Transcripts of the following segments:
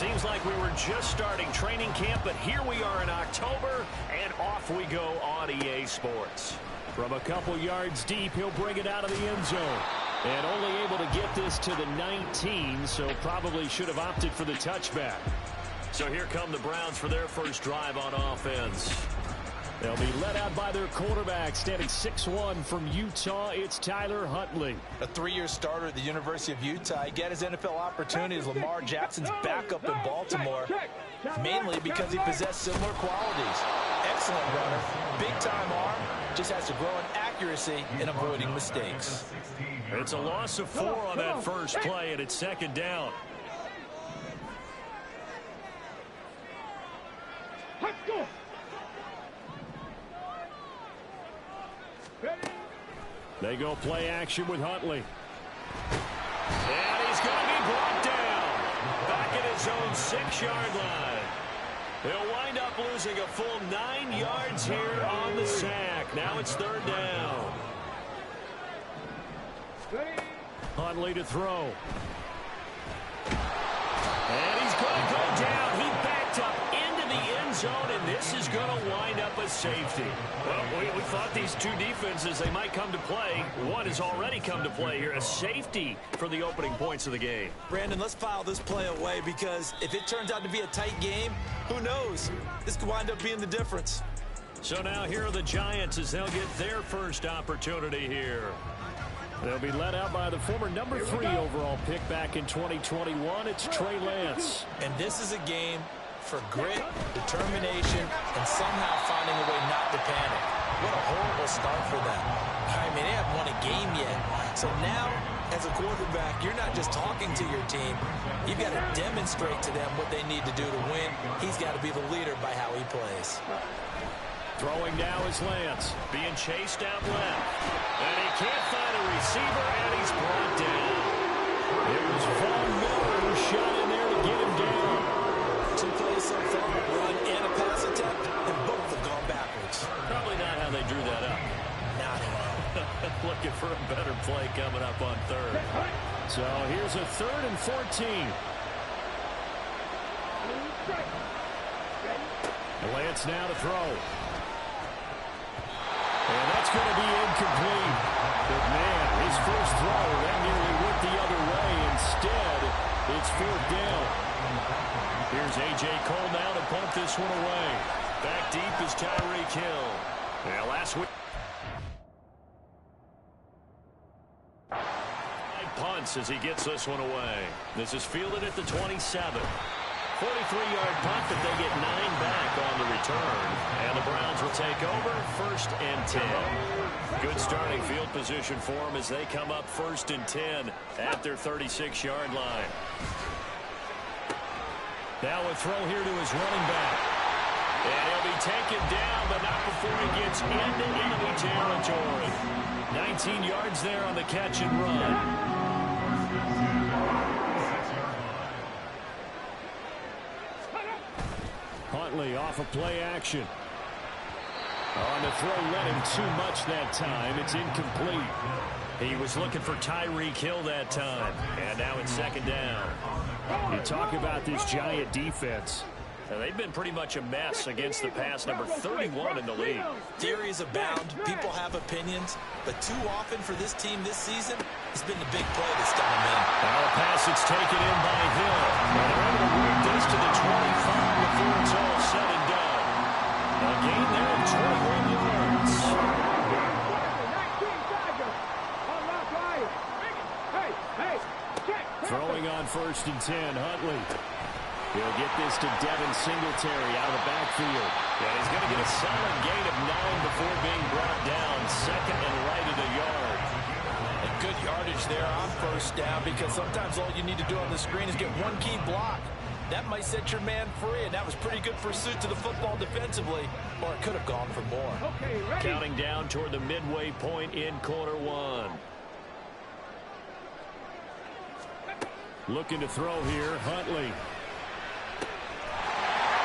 Seems like we were just starting training camp, but here we are in October, and off we go on EA Sports. From a couple yards deep, he'll bring it out of the end zone. And only able to get this to the 19, so probably should have opted for the touchback. So here come the Browns for their first drive on offense. They'll be led out by their quarterback, standing 6'1" from Utah. It's Tyler Huntley. A 3-year starter at the University of Utah. He got his NFL opportunity as Lamar Jackson's backup in Baltimore, mainly because he possessed similar qualities. Excellent runner, big-time arm, just has to grow in accuracy and avoiding mistakes. It's a loss of 4 on that first play, and it's second down. Let's go. They go play action with Huntley. And he's going to be brought down. Back at his own 6-yard line. He'll wind up losing a full 9 yards here on the sack. Now it's third down. Huntley to throw. And he's going to go down. He backed up into the end zone, and this is going to wind up a safety. Well, we thought these two defenses, they might come to play. One has already come to play here. A safety for the opening points of the game. Brandon, let's file this play away because if it turns out to be a tight game, who knows? This could wind up being the difference. So now here are the Giants as they'll get their first opportunity here. They'll be led out by the former number 3 overall pick back in 2021. It's Trey Lance. And this is a game for grit, determination, and somehow finding a way not to panic. What a horrible start for them. I mean, they haven't won a game yet. So now, as a quarterback, you're not just talking to your team. You've got to demonstrate to them what they need to do to win. He's got to be the leader by how he plays. Throwing now is Lance. Being chased out left. And he can't find a receiver, and he's brought down. It was Von Miller who shot in there to get him down. 2 plays so far, a run and a pass attempt, and both have gone backwards. Probably not how they drew that up. Not at all. Looking for a better play coming up on third. So here's a 3rd and 14. Lance now to throw. And that's going to be incomplete. But, man, his first throw, that nearly went the other way. Instead, it's 4th down. Here's A.J. Cole now to punt this one away. Back deep is Tyreek Hill. Yeah, last week. Punts as he gets this one away. This is fielded at the 27. 43-yard punt, but they get 9 back on the return. And the Browns will take over 1st and 10. Good starting field position for them as they come up 1st and 10 at their 36-yard line. Now a throw here to his running back. And he'll be taken down, but not before he gets into enemy territory. 19 yards there on the catch and run. Huntley off of play action. On the throw, led him too much that time. It's incomplete. He was looking for Tyreek Hill that time. And now it's 2nd down. You talk about this Giant defense. They've been pretty much a mess against the pass, number 31 in the league. Theories abound. People have opinions. But too often for this team this season, it's been the big play that's done them in. Now a pass that's taken in by Hill. And they're able to move this to the 25 before it's all said and done. A gain there of 21 yards. Throwing on 1st and 10, Huntley. He'll get this to Devin Singletary out of the backfield. Yeah, he's going to get a solid gain of 9 before being brought down. 2nd and right at a yard. And good yardage there on 1st down because sometimes all you need to do on the screen is get one key block. That might set your man free, and that was pretty good pursuit to the football defensively, or it could have gone for more. Counting down toward the midway point in quarter 1. Looking to throw here, Huntley.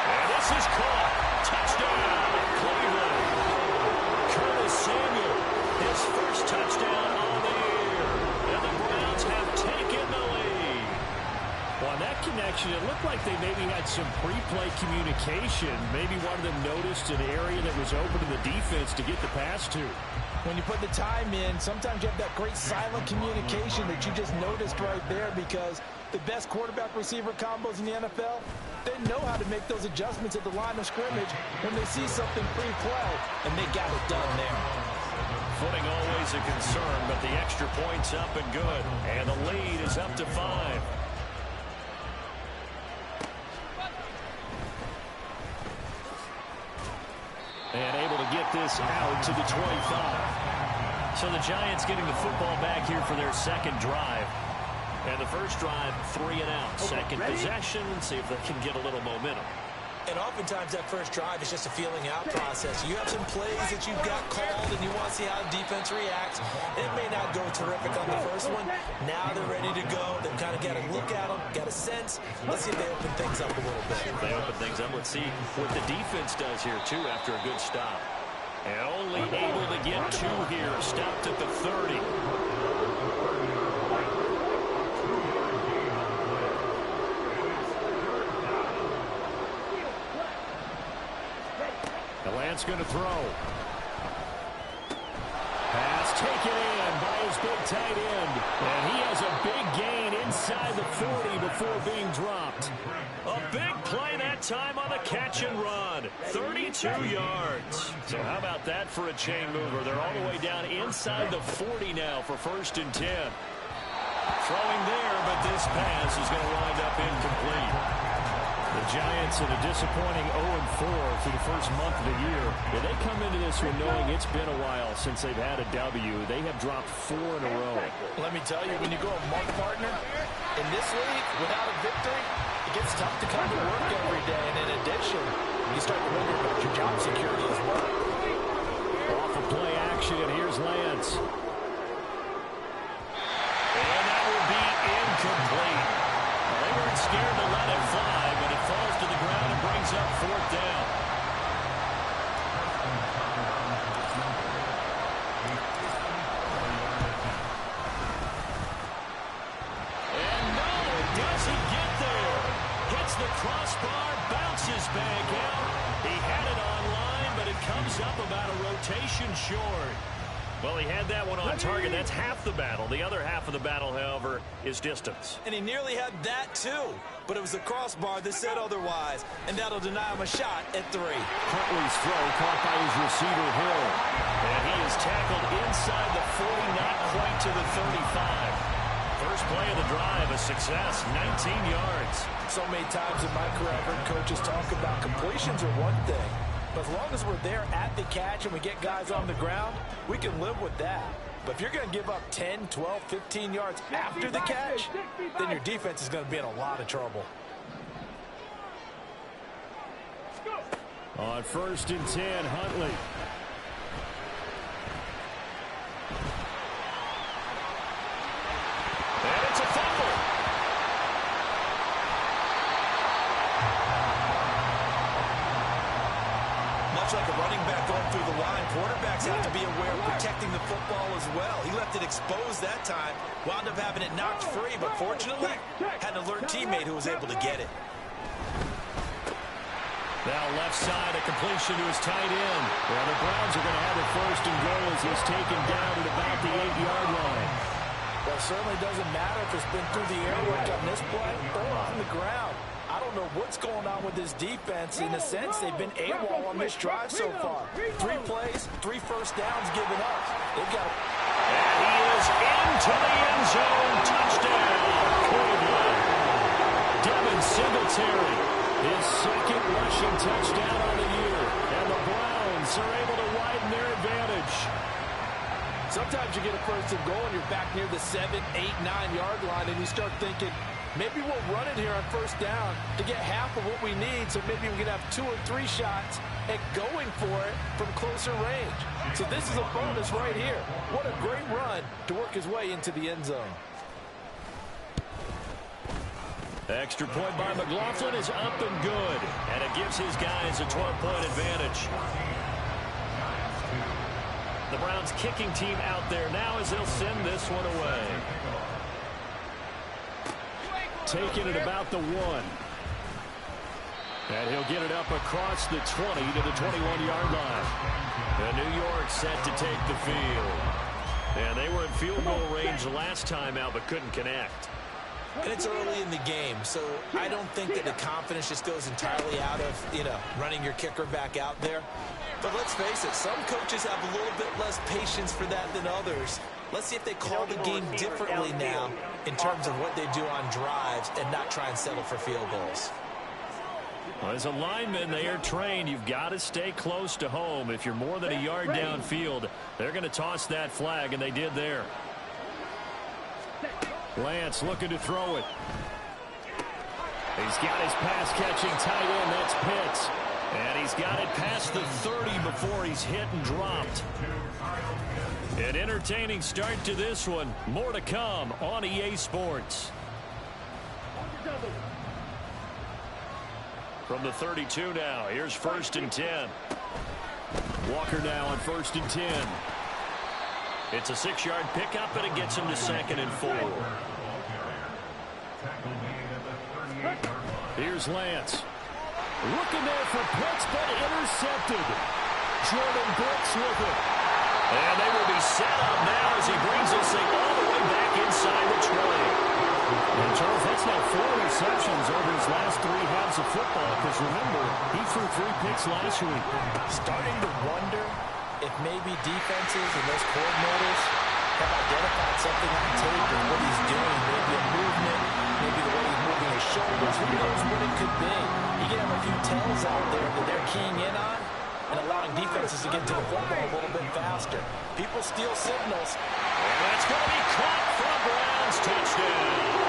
And this is caught. Touchdown, Cleveland. Curtis Samuel, his first touchdown on the year. And the Browns have taken the lead. Well, that connection, it looked looked like they maybe had some pre-play communication. Maybe one of them noticed an area that was open to the defense to get the pass to. When you put the time in, sometimes you have that great silent communication that you just noticed right there, because the best quarterback-receiver combos in the NFL, they know how to make those adjustments at the line of scrimmage when they see something pre-play, and they got it done there. Footing always a concern, but the extra point's up and good. And the lead is up to 5. And able to get this out to the 25. So the Giants getting the football back here for their second drive. And the first drive, 3 and out. Second possession, see if they can get a little momentum. And oftentimes that first drive is just a feeling out process. You have some plays that you've got called and you want to see how the defense reacts. It may not go terrific on the first one. Now they're ready to go. They've kind of got to look at them, got a sense. Let's see if they open things up a little bit. If they open things up, let's see what the defense does here, too, after a good stop. And only able to get 2 here. Stopped at the 30. Lance going to throw. Pass taken in by his big tight end. And he has a big gain inside the 40 before being dropped. A big play that time on the catch and run. 32 yards. So how about that for a chain mover? They're all the way down inside the 40 now for 1st and 10. Throwing there, but this pass is going to wind up incomplete. The Giants in a disappointing 0-4 through the first month of the year. Yeah, they come into this one knowing it's been a while since they've had a W. They have dropped 4 in a row. Let me tell you, when you go a month partner in this league without a victory, it gets tough to come to work every day. And in addition, you start to wonder about your job security as well. Off of play action, and here's Lance. And that will be incomplete. They weren't scared to let it fly, but it falls to the ground and brings up 4th down. And no, it doesn't get there. Hits the crossbar, bounces back out. He had it online, but it comes up about a rotation short. Well, he had that one on target. That's half the battle. The other half of the battle, however, is distance. And he nearly had that, too. But it was the crossbar that said otherwise. And that'll deny him a shot at 3. Huntley's throw caught by his receiver, Hill. And he is tackled inside the 40, not quite to the 35. First play of the drive, a success, 19 yards. So many times in my career, I've heard coaches talk about completions are one thing. But as long as we're there at the catch and we get guys on the ground, we can live with that. But if you're going to give up 10, 12, 15 yards after the catch, then your defense is going to be in a lot of trouble. On 1st and 10, Huntley. And it's a fumble. Much like a running back going through the line, quarterbacks have to be aware of protecting the football as well. He left it exposed that time, wound up having it knocked free, but fortunately, had an alert teammate who was able to get it. Now left side, a completion to his tight end. Well, the Browns are going to have it 1st and goal as he's taken down at about the 8-yard line. Well, it certainly doesn't matter if it's been through the air like on this play or on the ground. I don't know what's going on with this defense. In a sense, they've been AWOL on this drive so far. 3 plays, 3 first downs given up. They've got. And he is into the end zone. Touchdown. Cleveland. Devin Singletary, his 2nd rushing touchdown on the year. And the Browns are able to widen their advantage. Sometimes you get a 1st and goal and you're back near the 7, 8, 9-yard line, and you start thinking, maybe we'll run it here on 1st down to get half of what we need, so maybe we can have 2 or 3 shots at going for it from closer range. So this is a bonus right here. What a great run to work his way into the end zone. Extra point by McLaughlin is up and good, and it gives his guys a 12-point advantage. The Browns kicking team out there now as they'll send this one away. Taken at about the 1. And he'll get it up across the 20 to the 21-yard line. And New York set to take the field. And they were in field goal range last time out, but couldn't connect. And it's early in the game, so I don't think that the confidence just goes entirely out of, running your kicker back out there. But let's face it, some coaches have a little bit less patience for that than others. Let's see if they call the game differently now in terms of what they do on drives and not try and settle for field goals. Well, as a lineman, they are trained. You've got to stay close to home. If you're more than a yard downfield, they're going to toss that flag, and they did there. Lance looking to throw it. He's got his pass-catching tight end. That's Pitts. And he's got it past the 30 before he's hit and dropped. An entertaining start to this one. More to come on EA Sports. From the 32 now, here's 1st and 10. Walker now on 1st and 10. It's a 6-yard pickup, and it gets him to 2nd and 4. Here's Lance. Looking there for Pitts, but intercepted. Jordan Brooks with it. And they will be set up now as he brings this thing all the way back inside the 20. And Charles, that's now 4 receptions over his last 3 halves of football, because remember, he threw 3 picks last week. Starting to wonder if maybe defenses and those coordinators have identified something on tape of what he's doing, maybe a movement, maybe the way he's moving his shoulders, who knows what it could be. You can have a few tells out there that they're keying in on and allowing defenses to get to the football a little bit faster. People steal signals. And that's going to be caught for a Browns touchdown.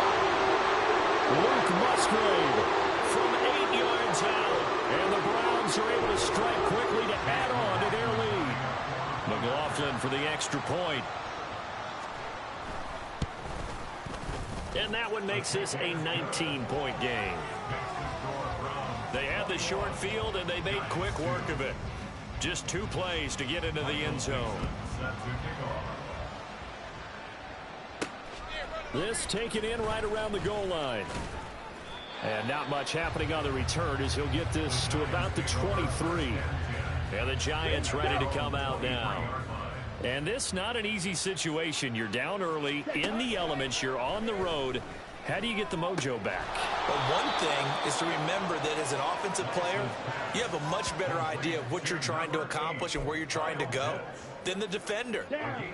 Luke Musgrave from 8 yards out, and the Browns are able to strike quickly to add on to their lead. McLaughlin for the extra point. And that one makes this a 19-point game. They had the short field, and they made quick work of it. Just 2 plays to get into the end zone. This taken in right around the goal line. And not much happening on the return as he'll get this to about the 23. And the Giants ready to come out now. And this not an easy situation. You're down early, in the elements, you're on the road. How do you get the mojo back? Well, one thing is to remember that as an offensive player, you have a much better idea of what you're trying to accomplish and where you're trying to go than the defender.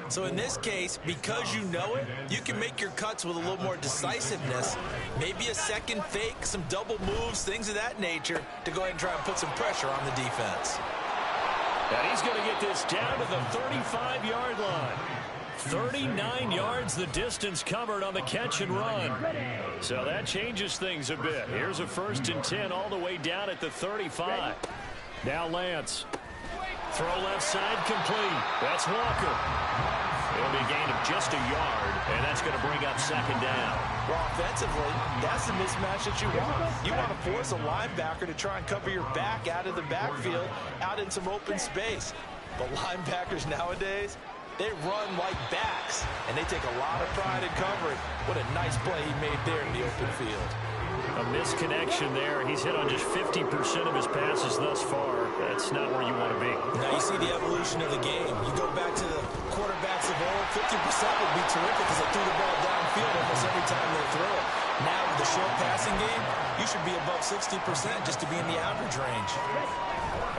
So in this case, because you know it, you can make your cuts with a little more decisiveness, maybe a second fake, some double moves, things of that nature, to go ahead and try and put some pressure on the defense. And he's going to get this down to the 35-yard line. 39 yards the distance covered on the catch and run. So that changes things a bit. Here's a 1st and 10 all the way down at the 35. Now Lance. Throw left side complete. That's Walker. It'll be a gain of just a yard, and that's going to bring up 2nd down. Well, offensively, that's the mismatch that you want. You want to force a linebacker to try and cover your back out of the backfield, out in some open space. But linebackers nowadays, they run like backs, and they take a lot of pride in covering. What a nice play he made there in the open field. A misconnection there. He's hit on just 50% of his passes thus far. That's not where you want to be. Now you see the evolution of the game. You go back to the quarterbacks of old, 50% would be terrific because they threw the ball downfield almost every time they throw it. Now with the short passing game, you should be above 60% just to be in the average range.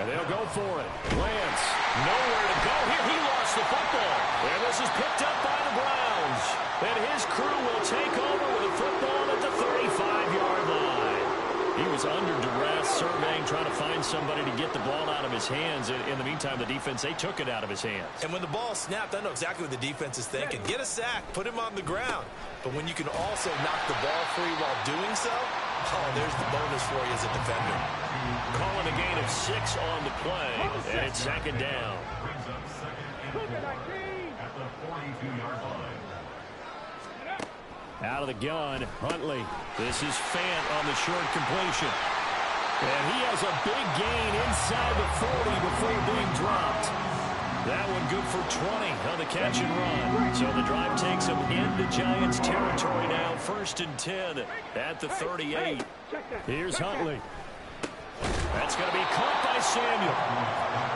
And they'll go for it. Lance. Nowhere to go here. He lost the football. And this is picked up by the Browns. And his crew will take over with a football at the 35-yard line. He was under duress, surveying, trying to find somebody to get the ball out of his hands. In the meantime, the defense, they took it out of his hands. And when the ball snapped, I know exactly what the defense is thinking. Get a sack, put him on the ground. But when you can also knock the ball free while doing so, oh, there's the bonus for you as a defender. Calling a gain of 6 on the play, and it's 2nd down. Out of the gun, Huntley. This is Fant on the short completion. And he has a big gain inside the 40 before being dropped. That one good for 20 on the catch and run. So the drive takes him into Giants territory now. 1st and 10 at the 38. Here's Huntley. That's going to be caught by Samuel.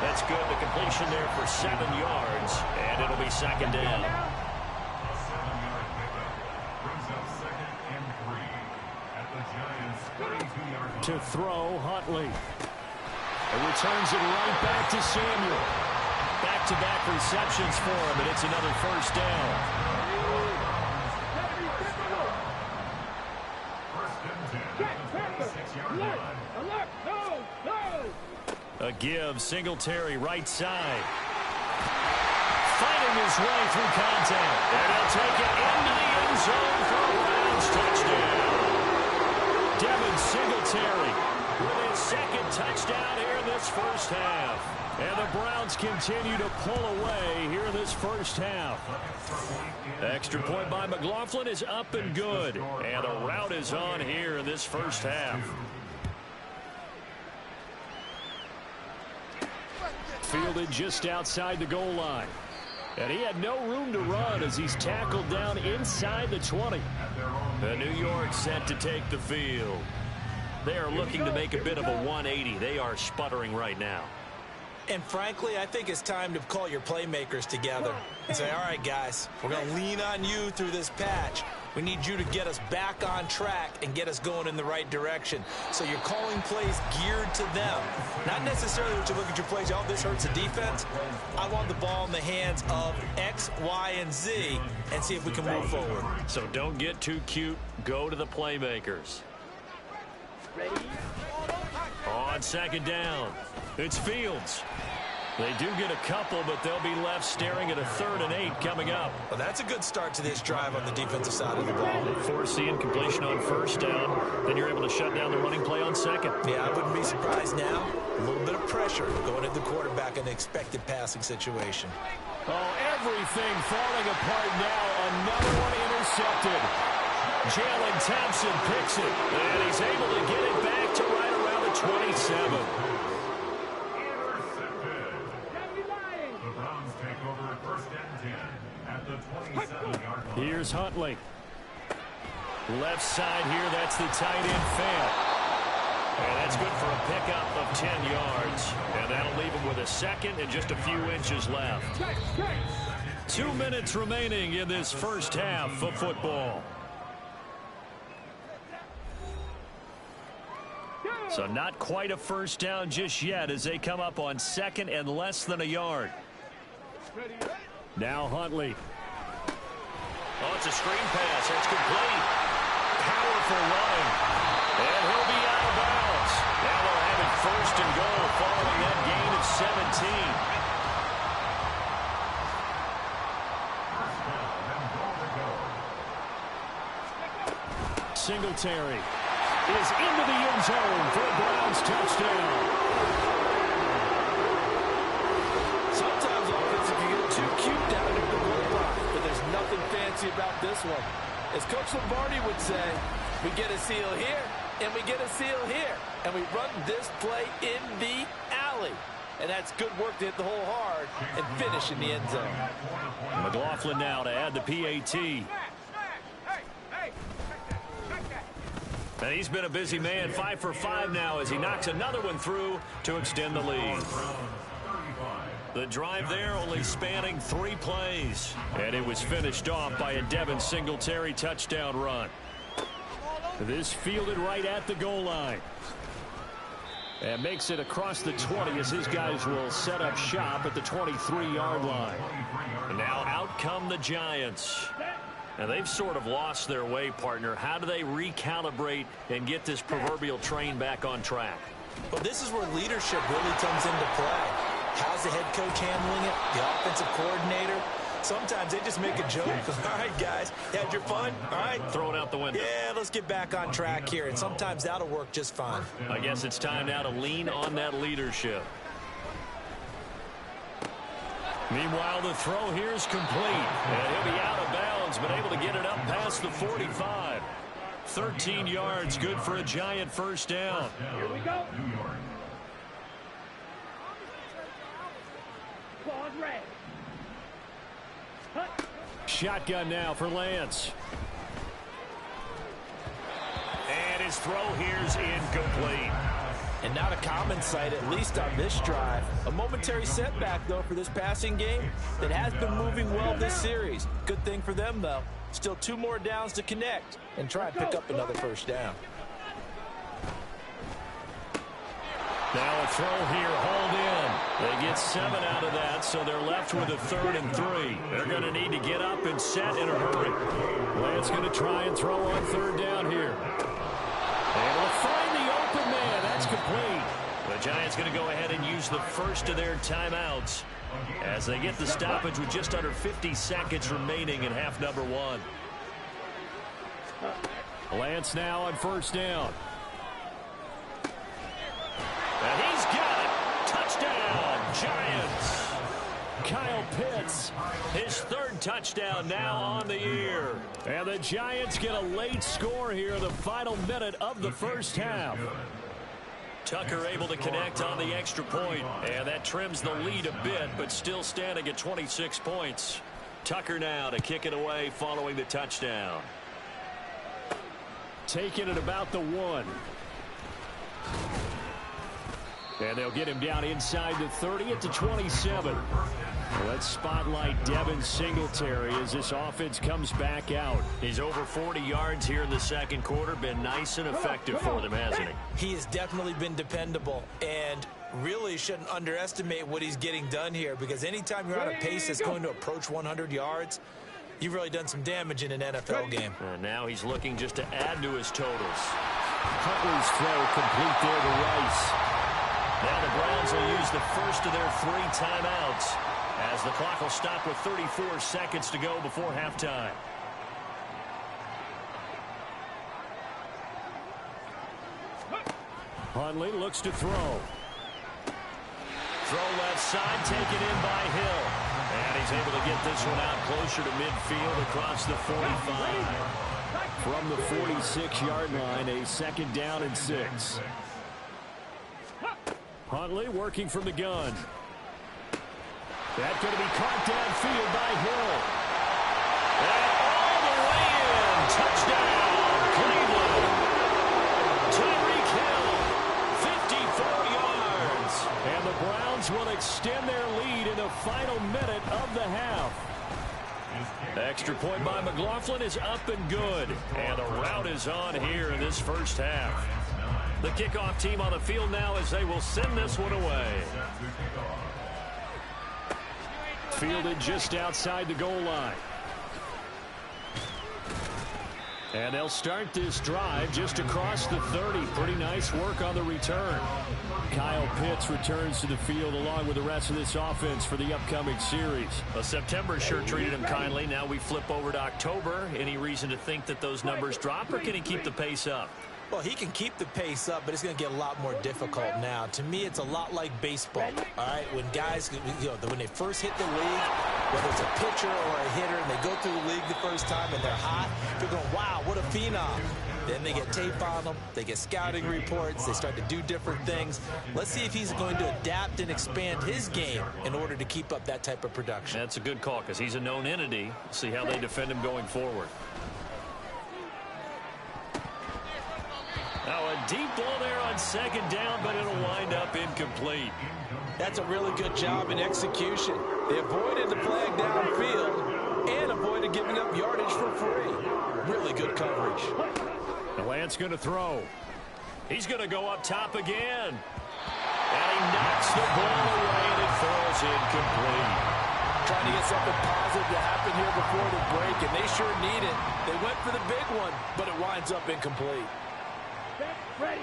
That's good. The completion there for 7 yards, and it'll be second down. To throw, Huntley. It returns it right back to Samuel. Back-to-back receptions for him, and it's another first down. A give, Singletary right side. Fighting his way through contact. And he'll take it into the end zone for a Browns touchdown. Devin Singletary with his second touchdown here in this first half. And the Browns continue to pull away here in this first half. Extra point by McLaughlin is up and good. And the route is on here in this first half. Fielded just outside the goal line. And he had no room to run as he's tackled down inside the 20. The New York set to take the field. They are looking to make a bit of a 180. They are sputtering right now. And frankly, I think it's time to call your playmakers together and say, all right, guys, we're going to lean on you through this patch. We need you to get us back on track and get us going in the right direction. So you're calling plays geared to them. Not necessarily what you look at your plays, oh, this hurts the defense. I want the ball in the hands of X, Y, and Z and see if we can move forward. So don't get too cute. Go to the playmakers. On second down, it's Fields. They do get a couple, but they'll be left staring at a 3rd and 8 coming up. Well, that's a good start to this drive on the defensive side of the ball. Force the incompletion on first down. Then you're able to shut down the running play on second. Yeah, I wouldn't be surprised now. A little bit of pressure going at the quarterback in an expected passing situation. Oh, everything falling apart now. Another one intercepted. Jalen Thompson picks it. And he's able to get it back to right around the 27. Here's Huntley. Left side here, that's the tight end Fant. And that's good for a pickup of 10 yards. And that'll leave him with a second and just a few inches left. 2 minutes remaining in this first half of football. So not quite a first down just yet as they come up on second and less than a yard. Now Huntley. Oh, it's a screen pass. That's complete. Powerful run. And he'll be out of bounds. Now they'll have it first and goal following that gain of 17. Singletary is into the end zone for a Browns touchdown. Sometimes offense can get too cute down at the goal line, but there's nothing fancy about this one. As Coach Lombardi would say, we get a seal here, and we get a seal here, and we run this play in the alley. And that's good work to hit the hole hard and finish in the end zone. McLaughlin now to add the PAT. And he's been a busy man, 5 for 5 now as he knocks another one through to extend the lead. The drive there only spanning 3 plays. And it was finished off by a Devin Singletary touchdown run. This fielded right at the goal line. And makes it across the 20 as his guys will set up shop at the 23-yard line. And now out come the Giants. And they've sort of lost their way, partner. How do they recalibrate and get this proverbial train back on track? Well, this is where leadership really comes into play. How's the head coach handling it? The offensive coordinator? Sometimes they just make a joke. All right, guys, had your fun? All right. Throw it out the window. Yeah, let's get back on track here. And sometimes that'll work just fine. I guess it's time now to lean on that leadership. Meanwhile, the throw here is complete. And he'll be out of bounds, but able to get it up past the 45. 13 yards, good for a Giant first down. Here we go. Shotgun now for Lance. And his throw here's incomplete. And not a common sight, at least on this drive. A momentary setback, though, for this passing game that has been moving well this series. Good thing for them, though. Still 2 more downs to connect and try and pick up another first down. Now a throw here, hauled in. They get 7 out of that, so they're left with a 3rd and 3. They're going to need to get up and set in a hurry. Lance going to try and throw on 3rd down here. And will find the open man. That's complete. The Giants going to go ahead and use the first of their timeouts as they get the stoppage with just under 50 seconds remaining in half number 1. Lance now on 1st down. And he's got it. Touchdown, Giants. Kyle Pitts, his 3rd touchdown now on the year. And the Giants get a late score here in the final minute of the first half. Tucker able to connect on the extra point, and that trims the lead a bit, but still standing at 26 points. Tucker now to kick it away following the touchdown. Taking it about the 1. And they'll get him down inside the 30 at the 27. Let's spotlight Devin Singletary as this offense comes back out. He's over 40 yards here in the second quarter. Been nice and effective for them, hasn't he? He has definitely been dependable, and really shouldn't underestimate what he's getting done here, because anytime you're on a pace that's going to approach 100 yards, you've really done some damage in an NFL game. And now he's looking just to add to his totals. Huntley's throw complete there to Rice. Now the Browns will use the first of their 3 timeouts as the clock will stop with 34 seconds to go before halftime. Huntley looks to throw. Throw left side, taken in by Hill. And he's able to get this one out closer to midfield across the 45. From the 46-yard line, a 2nd down and 6. Huntley working from the gun. That's going to be caught downfield by Hill. And all the way in. Touchdown, Cleveland. Tyreek Hill, 54 yards. And the Browns will extend their lead in the final minute of the half. Extra point by McLaughlin is up and good. And the route is on here in this first half. The kickoff team on the field now as they will send this one away. Fielded just outside the goal line. And they'll start this drive just across the 30. Pretty nice work on the return. Kyle Pitts returns to the field along with the rest of this offense for the upcoming series. Well, September sure treated him kindly. Now we flip over to October. Any reason to think that those numbers drop, or can he keep the pace up? Well, he can keep the pace up, but it's going to get a lot more difficult now. To me, it's a lot like baseball, all right? When guys, when they first hit the league, whether it's a pitcher or a hitter, and they go through the league the first time and they're hot, they're going, wow, what a phenom. Then they get tape on them, they get scouting reports, they start to do different things. Let's see if he's going to adapt and expand his game in order to keep up that type of production. That's a good call because he's a known entity. See how they defend him going forward. Now a deep ball there on 2nd down, but it'll wind up incomplete. That's a really good job in execution. They avoided the flag downfield and avoided giving up yardage for free. Really good coverage. The Lance going to throw. He's going to go up top again. And he knocks the ball away, and it falls incomplete. Trying to get something positive to happen here before the break, and they sure need it. They went for the big one, but it winds up incomplete. Ready.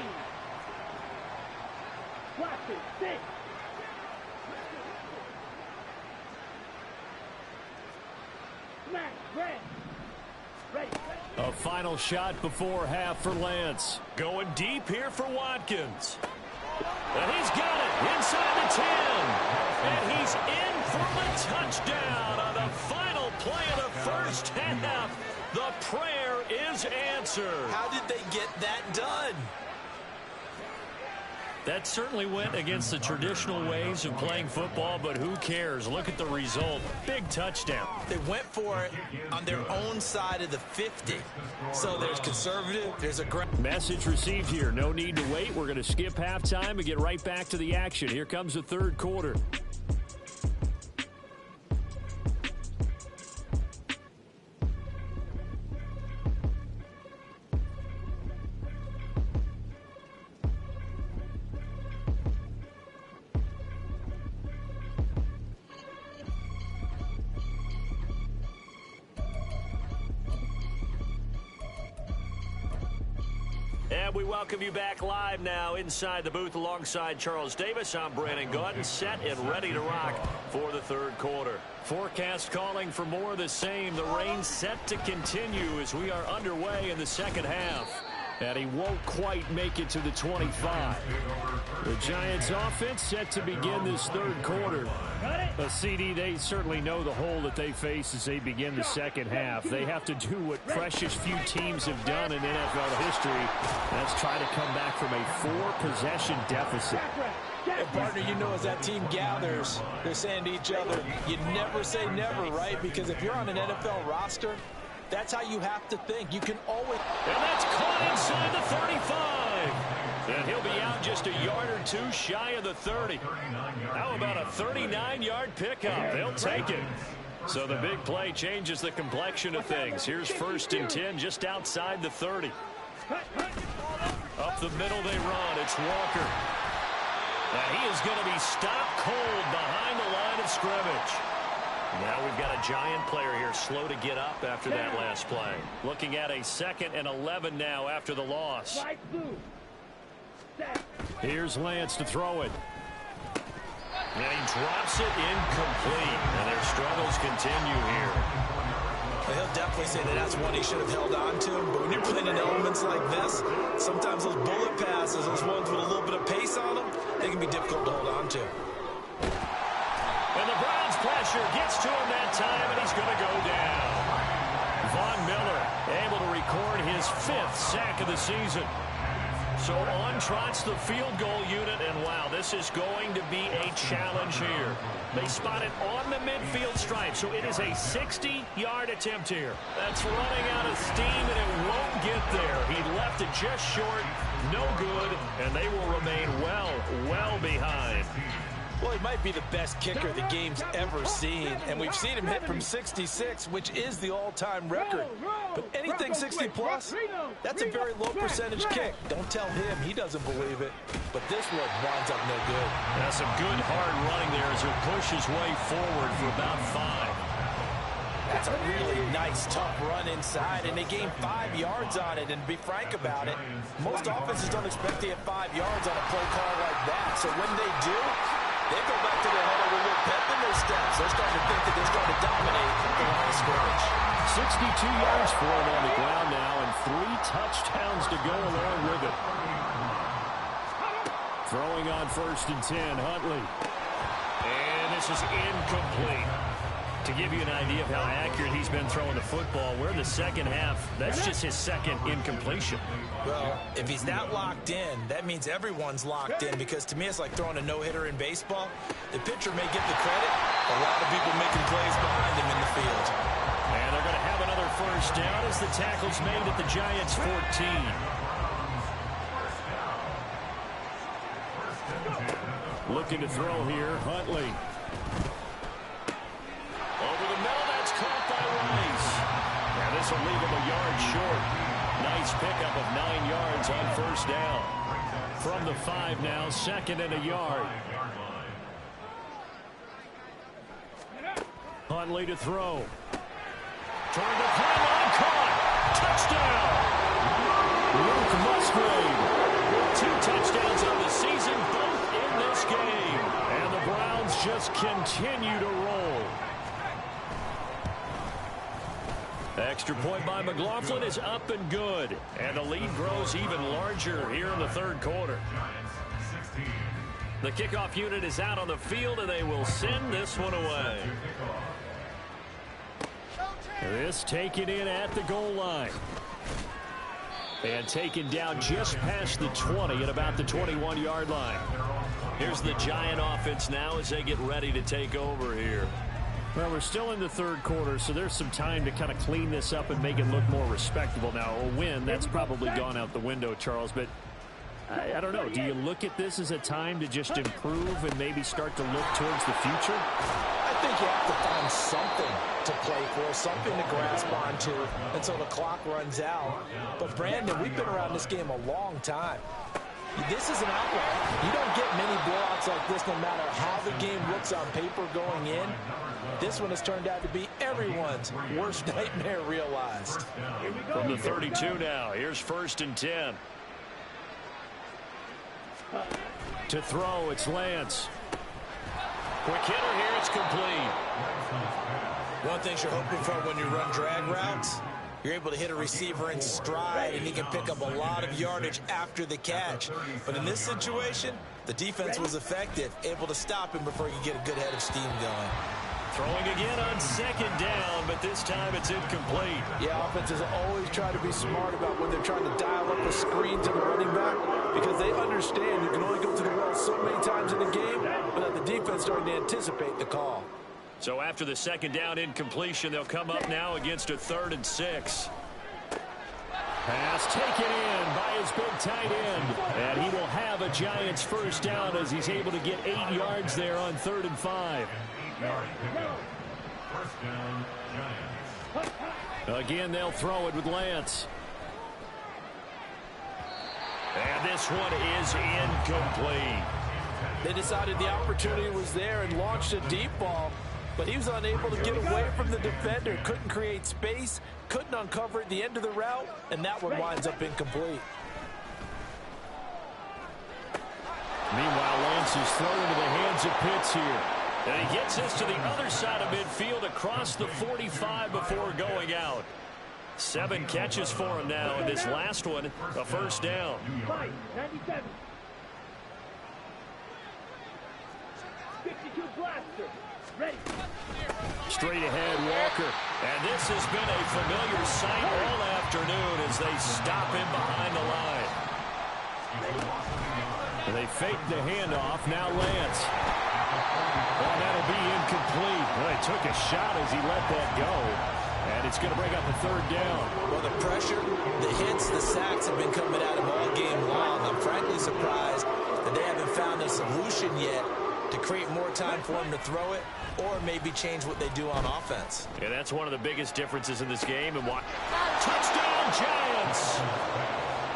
Watch it. Six. Smash. Ready. A final shot before half for Lance. Going deep here for Watkins. And he's got it inside the 10. And he's in for the touchdown on the final play of the first half. The prayer is answered. How did they get that done? That certainly went against the traditional ways of playing football, but who cares? Look at the result. Big touchdown. They went for it on their own side of the 50. So there's conservative, there's aggressive. Message received here. No need to wait. We're going to skip halftime and get right back to the action. Here comes the third quarter. And we welcome you back live now inside the booth alongside Charles Davis. I'm Brandon Gordon, set and ready to rock for the third quarter. Forecast calling for more of the same. The rain set to continue as we are underway in the second half. And he won't quite make it to the 25. The Giants offense set to begin this third quarter. A CD, they certainly know the hole that they face as they begin the second half. They have to do what precious few teams have done in NFL history. That's try to come back from a 4-possession deficit. And partner, you know, as that team gathers, they're saying to each other, you never say never, right? Because if you're on an NFL roster, that's how you have to think. You can always... And that's caught inside the 35. And he'll be out just a yard or two shy of the 30. How about a 39-yard pickup? They'll take it. So the big play changes the complexion of things. Here's 1st and 10 just outside the 30. Up the middle they run. It's Walker. Now he is going to be stopped cold behind the line of scrimmage. Now we've got a Giant player here slow to get up after that last play. Looking at a 2nd and 11 now after the loss. Here's Lance to throw it. And he drops it incomplete. And their struggles continue here. Well, he'll definitely say that that's one he should have held on to. But when you're playing in elements like this, sometimes those bullet passes, those ones with a little bit of pace on them, they can be difficult to hold on to. And the Browns pressure gets to him that time, and he's going to go down. Von Miller able to record his 5th sack of the season. So on trots the field goal unit, and wow, this is going to be a challenge here. They spot it on the midfield stripe, so it is a 60-yard attempt here. That's running out of steam, and it won't get there. He left it just short, no good, and they will remain well behind. Well, he might be the best kicker the game's ever seen, and we've seen him hit from 66, which is the all-time record. But anything 60-plus, that's a very low percentage kick. Don't tell him he doesn't believe it, but this one winds up no good. That's some good hard running there as he'll push his way forward for about 5. That's a really nice, tough run inside, and they gained 5 yards on it. And to be frank about it, most offenses don't expect to get 5 yards on a play call like that. So when they do, they go back to their huddle with a little pep in their steps. They're starting to think that they're starting to dominate the line of scrimmage. 62 yards for him on the ground now, and 3 touchdowns to go along with it. Throwing on 1st and 10, Huntley. And this is incomplete. To give you an idea of how accurate he's been throwing the football, we're in the second half. That's just his 2nd incompletion. Well, if he's not locked in, that means everyone's locked in, because to me it's like throwing a no-hitter in baseball. The pitcher may get the credit, a lot of people making plays behind him in the field. And they're going to have another 1st down as the tackle's made at the Giants' 14. Looking to throw here, Huntley. Over the middle, that's caught by Rice. And this will leave him a yard short. Nice pickup of 9 yards on 1st down. From the 5 now, 2nd and a yard. Huntley to throw. Toward the pylon, caught. Touchdown. Luke Musgrave. 2 touchdowns on the season, both in this game. And the Browns just continue to roll. Extra point by McLaughlin is up and good. And the lead grows even larger here in the third quarter. The kickoff unit is out on the field, and they will send this one away. This taken in at the goal line. And taken down just past the 20 at about the 21-yard line. Here's the Giant offense now as they get ready to take over here. Well, we're still in the third quarter, so there's some time to kind of clean this up and make it look more respectable. Now, a win, that's probably gone out the window, Charles, but I don't know. Do you look at this as a time to just improve and maybe start to look towards the future? I think you have to find something to play for, something to grasp onto until the clock runs out. But, Brandon, we've been around this game a long time. This is an outlier. You don't get many blowouts like this no matter how the game looks on paper going in. This one has turned out to be everyone's worst nightmare realized. From the 32 now, here's 1st and 10. To throw, it's Lance. Quick hitter here, it's complete. One thing you're hoping for when you run drag routes, you're able to hit a receiver in stride, and he can pick up a lot of yardage after the catch. But in this situation, the defense was effective, able to stop him before you get a good head of steam going. Throwing again on 2nd down, but this time it's incomplete. Yeah, offenses always try to be smart about when they're trying to dial up a screen to the running back because they understand you can only go to the well so many times in the game, but that the defense starting to anticipate the call. So after the 2nd down incompletion, they'll come up now against a 3rd and 6. Pass taken in by his big tight end. And he will have a Giants 1st down as he's able to get 8 yards there on 3rd and 5. Again, they'll throw it with Lance. And this one is incomplete. They decided the opportunity was there and launched a deep ball, but he was unable to get away from the defender. Couldn't create space, couldn't uncover at the end of the route, and that one winds up incomplete. Meanwhile, Lance is thrown into the hands of Pitts here. And he gets this to the other side of midfield across the 45 before going out. 7 catches for him now, and this last one, a 1st down. 97. 52 blaster. Ready. Straight ahead, Walker. And this has been a familiar sight all afternoon as they stop him behind the line. They fake the handoff. Now Lance. Well, that'll be incomplete. Well, he took a shot as he let that go. And it's going to bring up a 3rd down. Well, the pressure, the hits, the sacks have been coming at him all game long. I'm frankly surprised that they haven't found a solution yet to create more time for him to throw it or maybe change what they do on offense. Yeah, that's one of the biggest differences in this game. And touchdown, Giants!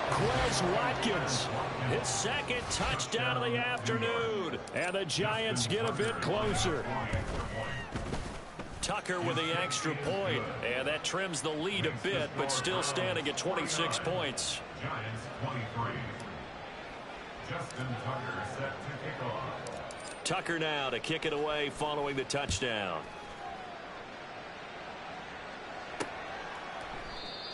Quez Watkins. His 2nd touchdown of the afternoon. And the Giants get a bit closer. Tucker with the extra point. And that trims the lead a bit, but still standing at 26 points. Giants 23. Justin Tucker set to kick off. Tucker now to kick it away following the touchdown.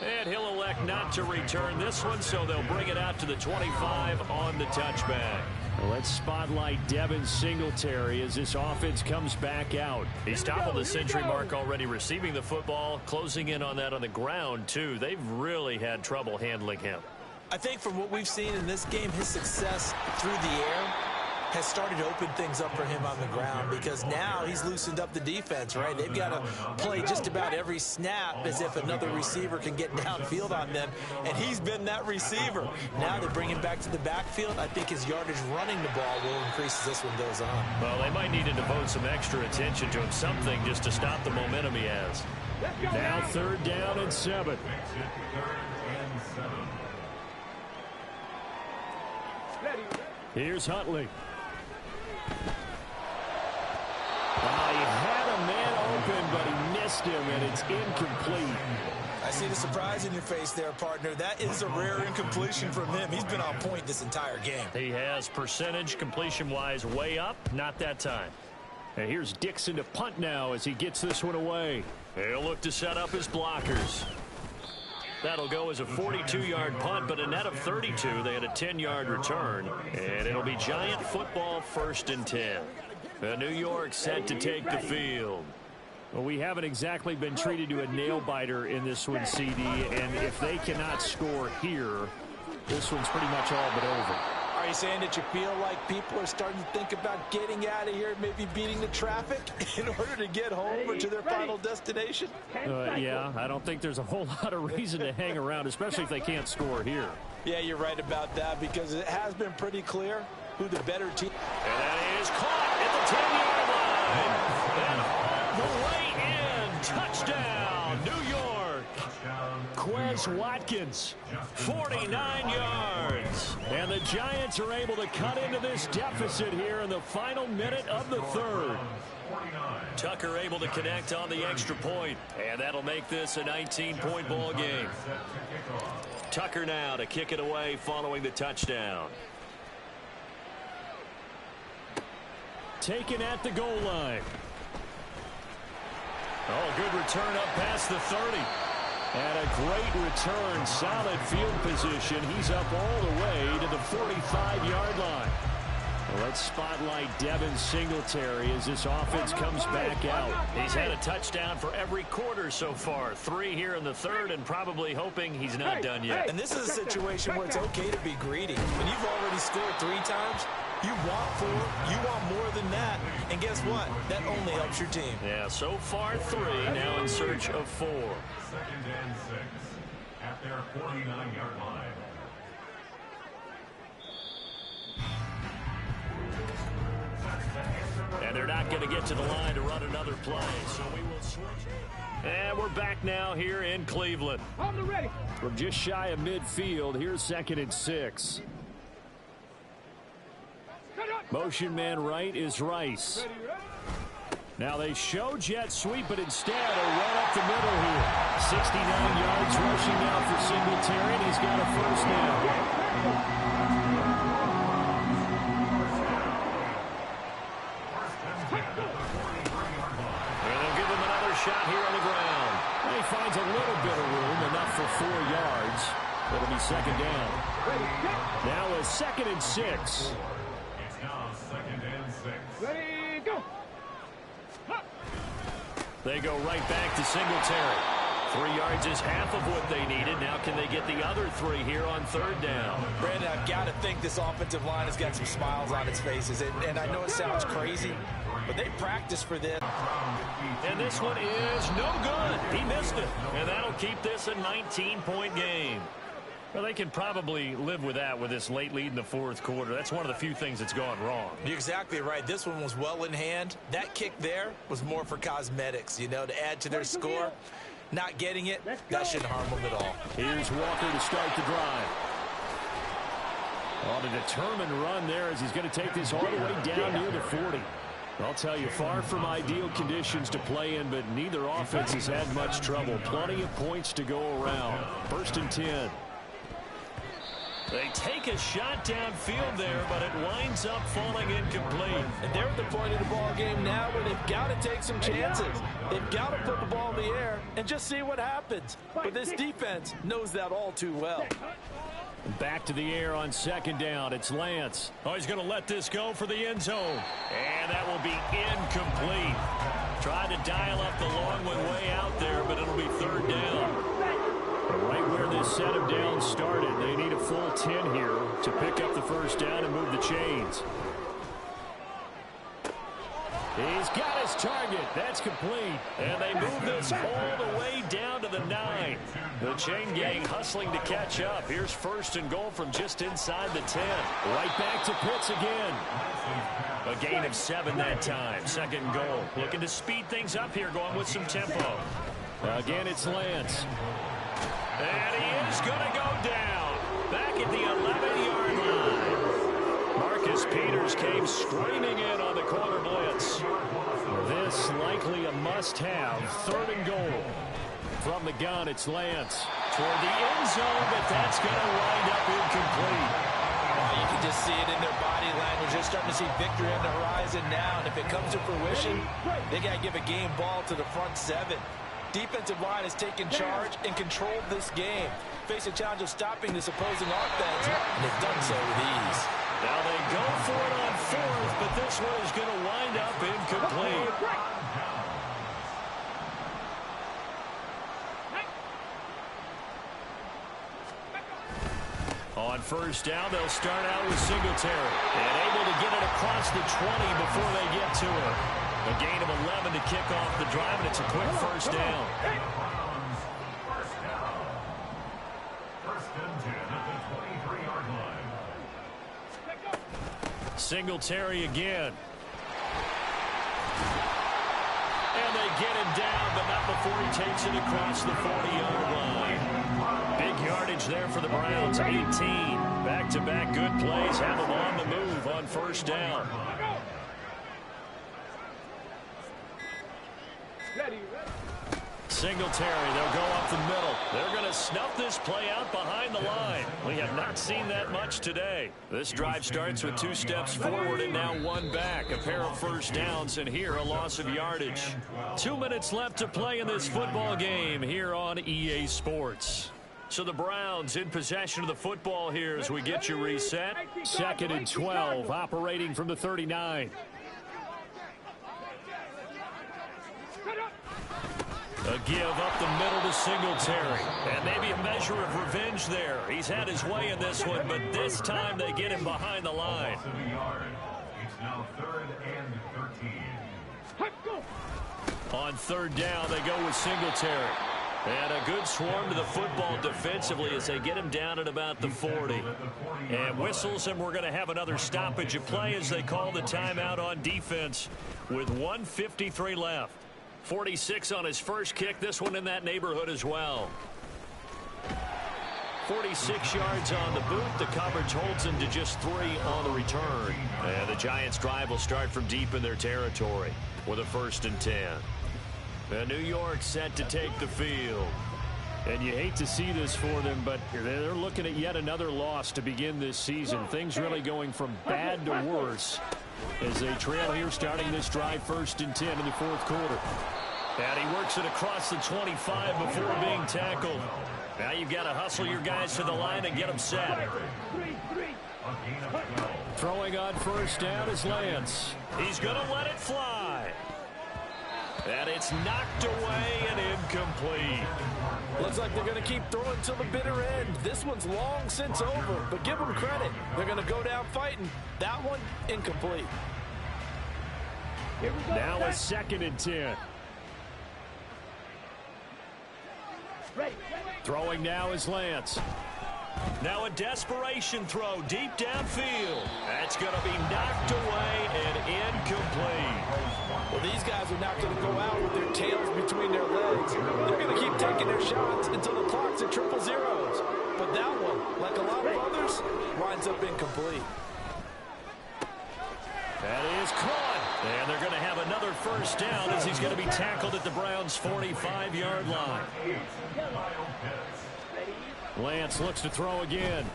And he'll elect not to return this one, so they'll bring it out to the 25 on the touchback. Well, let's spotlight Devin Singletary as this offense comes back out. He's toppled the century mark already receiving the football, closing in on that on the ground, too. They've really had trouble handling him. I think from what we've seen in this game, his success through the air has started to open things up for him on the ground because now he's loosened up the defense, right? They've got to play just about every snap as if another receiver can get downfield on them, and he's been that receiver. Now they bring him back to the backfield. I think his yardage running the ball will increase as this one goes on. Well, they might need to devote some extra attention to him, something just to stop the momentum he has. Now 3rd down and 7. Here's Huntley. He had a man open, but he missed him, and it's incomplete. I see the surprise in your face there, partner. That is a rare incompletion from him. He's been on point this entire game. He has percentage completion-wise way up, not that time. And here's Dixon to punt now as he gets this one away. He'll look to set up his blockers. That'll go as a 42-yard punt, but a net of 32. They had a 10-yard return, and it'll be Giant football 1st and 10. New York set to take the field. Well, we haven't exactly been treated to a nail-biter in this one, CD, and if they cannot score here, this one's pretty much all but over. Are you saying that you feel like people are starting to think about getting out of here, maybe beating the traffic in order to get home or to their final destination? Yeah, I don't think there's a whole lot of reason to hang around, especially if they can't score here. Yeah, you're right about that, because it has been pretty clear who the better team. And that is caught at the 10-yard line. And all the way in. Touchdown, New York. Quez Watkins, 49 yards. And the Giants are able to cut into this deficit here in the final minute of the third. Tucker able to connect on the extra point, and that'll make this a 19-point ball game. Tucker now to kick it away following the touchdown. Taken at the goal line. Oh, good return up past the 30. And a great return, solid field position. He's up all the way to the 45-yard line. Well, let's spotlight Devin Singletary as this offense comes back out. He's had a touchdown for every quarter so far. 3 here in the third, and probably hoping he's not done yet. And this is a situation where it's okay to be greedy. When you've already scored 3 times, you want 4, you want more than that. And guess what? That only helps your team. Yeah, so far 3, now in search of 4. 2nd and 6 at their 49-yard line. And they're not going to get to the line to run another play, so we will switch. And we're back now here in Cleveland. On the ready. From just shy of midfield, here's 2nd and 6. Motion man right is Rice. Now they show jet sweep, but instead a run up the middle here. 69 yards rushing now for Singletary, and he's got a first down. Shot here on the ground. He finds a little bit of room, enough for 4 yards. It'll be 2nd down. Now a 2nd and 6. It's now 2nd and 6. Ready, go. They go right back to Singletary. 3 yards is half of what they needed. Now can they get the other 3 here on 3rd down? Brandon, I've got to think this offensive line has got some smiles on its faces. And I know it sounds crazy, but they practiced for this. And this one is no good. He missed it. And that'll keep this a 19-point game. Well, they can probably live with that with this late lead in the 4th quarter. That's one of the few things that's gone wrong. You're exactly right. This one was well in hand. That kick there was more for cosmetics, you know, to add to their score. Not getting it, that shouldn't harm them at all. Here's Walker to start the drive. On a determined run there as he's going to take this all the way down near the 40. I'll tell you, far from ideal conditions to play in, but neither offense has had much trouble. Plenty of points to go around. 1st and 10. They take a shot downfield there, but it winds up falling incomplete. And they're at the point of the ball game now where they've got to take some chances. They've got to put the ball in the air and just see what happens. But this defense knows that all too well. Back to the air on 2nd down. It's Lance. Oh, he's going to let this go for the end zone. And that will be incomplete. Tried to dial up the long one way out there, but it'll be 3rd down. Right where this set of downs started. They need a full 10 here to pick up the 1st down and move the chains. He's got his target. That's complete. And they move this all the way down to the 9. The chain gang hustling to catch up. Here's 1st and goal from just inside the 10. Right back to Pitts again. A gain of 7 that time. 2nd goal. Looking to speed things up here, going with some tempo. Again, it's Lance. And he is going to go down. Back at the 11-yard line. Marcus Peters came screaming in on the corner blitz. This likely a must-have. 3rd and goal. From the gun, it's Lance. Toward the end zone, but that's going to wind up incomplete. You can just see it in their body language. They're starting to see victory on the horizon now. And if it comes to fruition, they got to give a game ball to the front 7. Defensive line has taken charge and controlled this game. Face a challenge of stopping this opposing offense, and they've done so with ease. Now they go for it on 4th, but this one is going to wind up incomplete. first down. They'll start out with Singletary. And able to get it across the 20 before they get to her. A gain of 11 to kick off the drive, and it's a quick first down. First down. First and 10 at the 23-yard line. Singletary again. And they get him down, but not before he takes it across the 40-yard line. Big yardage there for the Browns, 18. Back-to-back good plays have them on the move on first down. Singletary, they'll go up the middle. They're going to snuff this play out behind the line. We have not seen that much today. This drive starts with 2 steps forward and now 1 back. A pair of first downs, and here a loss of yardage. 2 minutes left to play in this football game here on EA Sports. So the Browns in possession of the football here as we get you reset. 2nd and 12, operating from the 39. A give up the middle to Singletary. And maybe a measure of revenge there. He's had his way in this one, but this time they get him behind the line. It's now 3rd and 13. On 3rd down, they go with Singletary. And a good swarm to the football defensively as they get him down at about the 40. And whistles, and we're going to have another stoppage of play as they call the timeout on defense with 1:53 left. 46 on his first kick, this one in that neighborhood as well. 46 yards on the boot. The coverage holds him to just 3 on the return. And the Giants' drive will start from deep in their territory with a 1st and 10. And New York set to take the field. And you hate to see this for them, but they're looking at yet another loss to begin this season. Things really going from bad to worse as they trail here starting this drive 1st and 10 in the 4th quarter. And he works it across the 25 before being tackled. Now you've got to hustle your guys to the line and get them set. Throwing on first down is Lance. He's going to let it fly. And it's knocked away and incomplete. Looks like they're going to keep throwing till the bitter end. This one's long since over, but give them credit. They're going to go down fighting. That one, incomplete. Now a 2nd and 10. Throwing now is Lance. Now a desperation throw deep downfield. That's going to be knocked away and incomplete. Well, these guys are not going to go out with their tails between their legs. They're going to keep taking their shots until the clock's at 000. But that one, like a lot of others, winds up incomplete. That is caught. And they're going to have another first down as he's going to be tackled at the Browns' 45-yard line. Lance looks to throw again.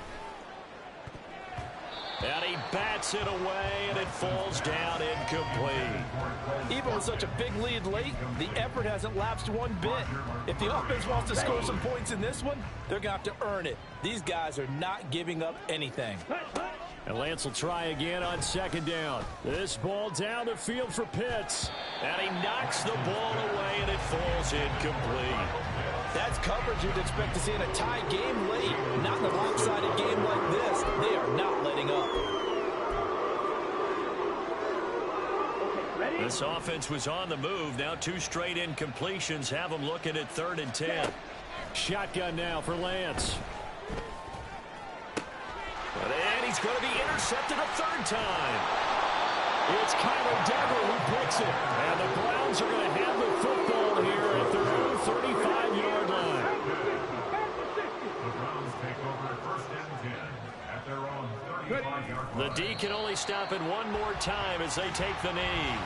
And he bats it away, and it falls down incomplete. Even with such a big lead late, the effort hasn't lapsed one bit. If the offense wants to score some points in this one, they're going to have to earn it. These guys are not giving up anything. And Lance will try again on 2nd down. This ball down the field for Pitts. And he knocks the ball away, and it falls incomplete. That's coverage you'd expect to see in a tie game late. Not in a lopsided game like this. They are not letting up. This offense was on the move. Now 2 straight incompletions have them looking at 3rd and 10. Shotgun now for Lance. And he's going to be intercepted a 3rd time. It's Kyler Dever who picks it. And the Browns are going to have the football here at their own 35-yard line. The Browns take over 1st and 10 at their own 35-yard line. The D can only stop it one more time as they take the knee.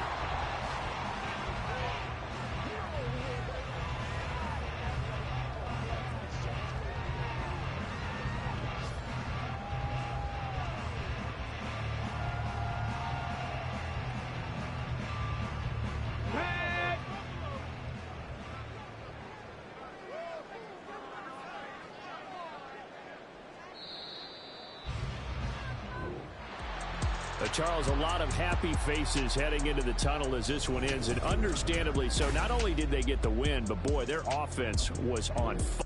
Charles, a lot of happy faces heading into the tunnel as this one ends, and understandably so. Not only did they get the win, but boy, their offense was on fire.